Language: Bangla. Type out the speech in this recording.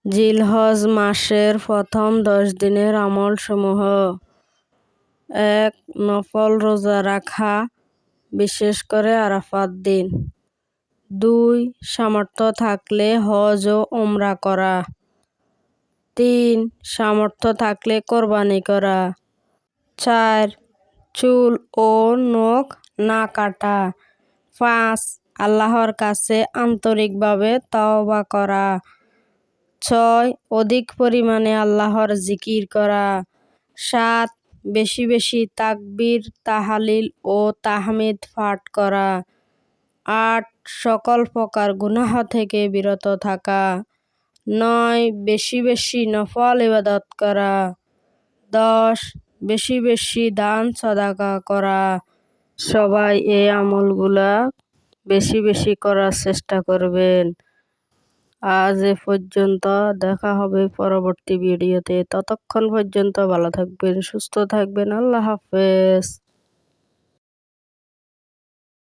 জিলহজ মাসের প্রথম 10 দিনের আমলসমূহ: 1. নফল রোজা রাখা, বিশেষ করে আরাফাত দিন। 2. সামর্থ্য থাকলে হজ ও উমরা করা। 3. সামর্থ্য থাকলে কোরবানি করা। 4. চুল ও নখ না কাটা। 5. আল্লাহর কাছে আন্তরিকভাবে তওবা করা। 6. অধিক পরিমাণে আল্লাহর জিকির করা। 7. বেশি বেশি তাকবীর, তাহলিল ও তাহমিদ পাঠ করা। 8. সকল প্রকার গুনাহ থেকে বিরত থাকা। 9. বেশি বেশি নফল ইবাদত করা। 10. বেশি বেশি দান সদাকা করা। সবাই এই আমলগুলা বেশি বেশি করার চেষ্টা করবেন। আজ এ পর্যন্ত, দেখা হবে পরবর্তী ভিডিওতে। ততক্ষণ পর্যন্ত ভালো থাকবেন, সুস্থ থাকবেন। আল্লাহ হাফেজ।